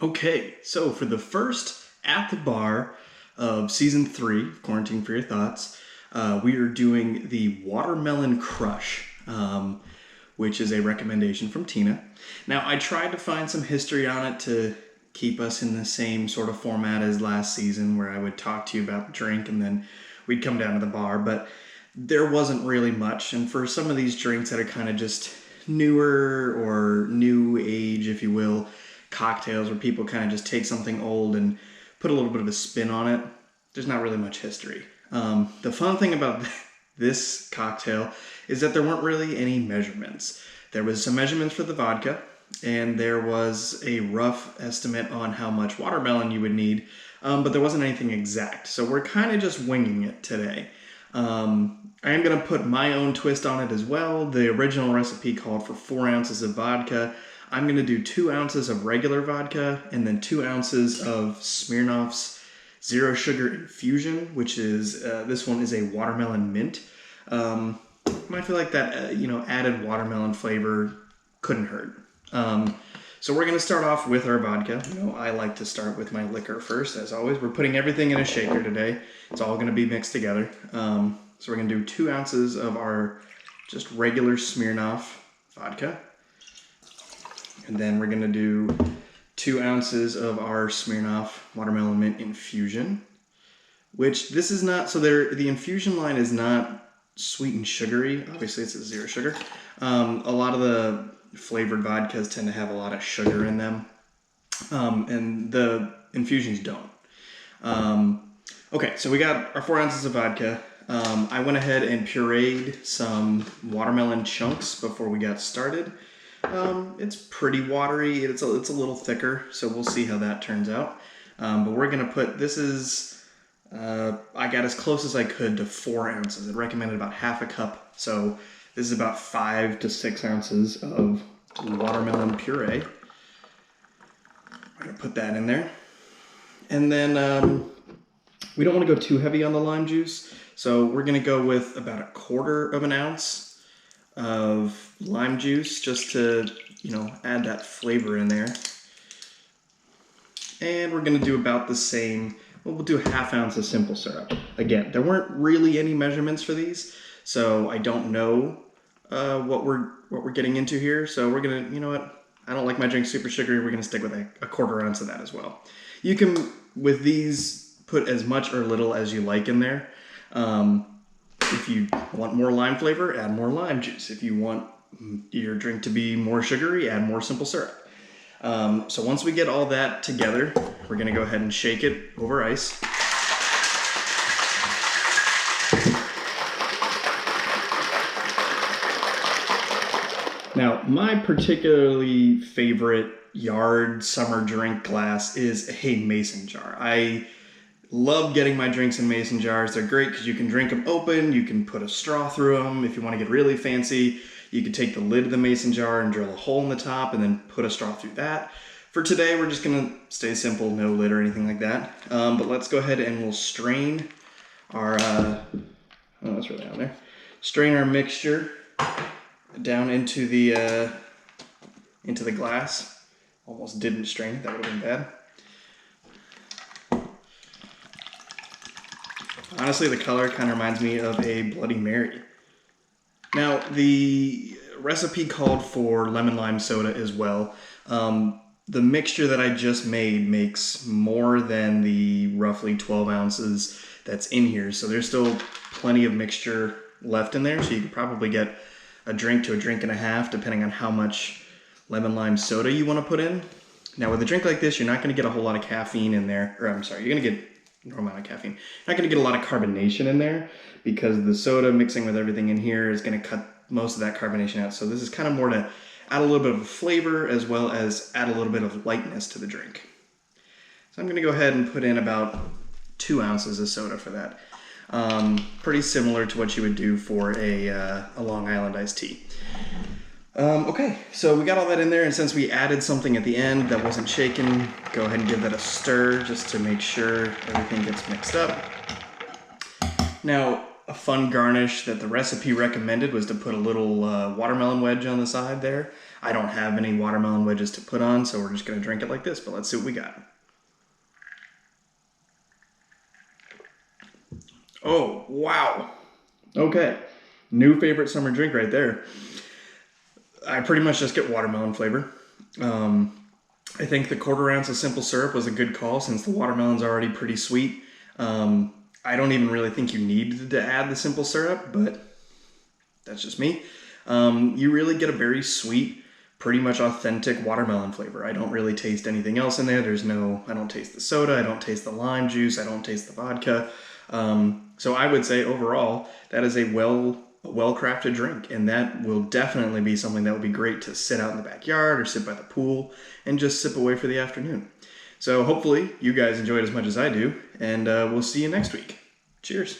Okay, so for the first At the Bar of Season 3 of Quarantine for Your Thoughts, we are doing the Watermelon Crush, which is a recommendation from Tina. Now, I tried to find some history on it to keep us in the same sort of format as last season, where I would talk to you about the drink and then we'd come down to the bar, but there wasn't really much. And for some of these drinks that are kind of just newer or new age, if you will, cocktails where people kind of just take something old and put a little bit of a spin on it, there's not really much history. The fun thing about this cocktail is that there weren't really any measurements. There was some measurements for the vodka, and there was a rough estimate on how much watermelon you would need, but there wasn't anything exact. So we're kind of just winging it today. I am going to put my own twist on it as well. The original recipe called for 4 ounces of vodka. I'm going to do 2 ounces of regular vodka and then 2 ounces of Smirnoff's Zero Sugar Infusion, which is, this one is a watermelon mint. I feel like that, added watermelon flavor couldn't hurt. So we're going to start off with our vodka. I like to start with my liquor first, as always. We're putting everything in a shaker today. It's all going to be mixed together. So we're going to do 2 ounces of our just regular Smirnoff vodka. And then we're going to do 2 ounces of our Smirnoff Watermelon Mint Infusion, which this is not, so the infusion line is not sweet and sugary. Obviously it's a zero sugar. A lot of the flavored vodkas tend to have a lot of sugar in them, and the infusions don't. Okay, so we got our 4 ounces of vodka. I went ahead and pureed some watermelon chunks before we got started. It's pretty watery. It's a little thicker, so we'll see how that turns out. But we're gonna put, this is, I got as close as I could to 4 ounces. It recommended about half a cup, so this is about 5 to 6 ounces of watermelon puree. We're gonna put that in there. And then we don't want to go too heavy on the lime juice, so we're gonna go with about 1/4 of an ounce of lime juice just to, add that flavor in there. And we're gonna do about the same, we'll do 1/2 ounce of simple syrup. Again, there weren't really any measurements for these, so I don't know what we're getting into here. So we're gonna, I don't like my drink super sugary. We're gonna stick with a 1/4 ounce of that as well. You can, with these, put as much or little as you like in there. If you want more lime flavor, add more lime juice. If you want your drink to be more sugary, add more simple syrup. So once we get all that together, we're gonna go ahead and shake it over ice. Now, my particularly favorite yard summer drink glass is a mason jar. I love getting my drinks in mason jars. They're great because you can drink them open, you can put a straw through them. If you want to get really fancy, you can take the lid of the mason jar and drill a hole in the top and then put a straw through that. For today, we're just gonna stay simple, no lid or anything like that. But let's go ahead and we'll strain our, oh, that's really on there. Strain our mixture down into the glass. Almost didn't strain it, that would have been bad. Honestly, the color kind of reminds me of a Bloody Mary. Now, the recipe called for lemon lime soda as well. The mixture that I just made makes more than the roughly 12 ounces that's in here. So there's still plenty of mixture left in there. So you could probably get a drink to a drink and a half, depending on how much lemon lime soda you want to put in. Now, with a drink like this, you're not going to get a whole lot of caffeine in there. Or I'm sorry, you're going to get normal amount of caffeine. You're not going to get a lot of carbonation in there because the soda mixing with everything in here is going to cut most of that carbonation out. So this is kind of more to add a little bit of a flavor as well as add a little bit of lightness to the drink. So I'm going to go ahead and put in about 2 ounces of soda for that. Pretty similar to what you would do for a Long Island iced tea. Okay, so we got all that in there, and since we added something at the end that wasn't shaken, go ahead and give that a stir just to make sure everything gets mixed up. Now, A fun garnish that the recipe recommended was to put a little watermelon wedge on the side there. I don't have any watermelon wedges to put on, so we're just going to drink it like this, but let's see what we got. Oh, wow. Okay, new favorite summer drink right there. I pretty much just get watermelon flavor. I think the 1/4 ounce of simple syrup was a good call since the watermelon's already pretty sweet. I don't even really think you needed to add the simple syrup, but that's just me. You really get a very sweet, pretty much authentic watermelon flavor. I don't really taste anything else in there. I don't taste the soda, I don't taste the lime juice, I don't taste the vodka. So I would say overall, that is a well-crafted drink, and that will definitely be something that would be great to sit out in the backyard or sit by the pool and just sip away for the afternoon. So hopefully you guys enjoyed as much as I do, and we'll see you next week. Cheers.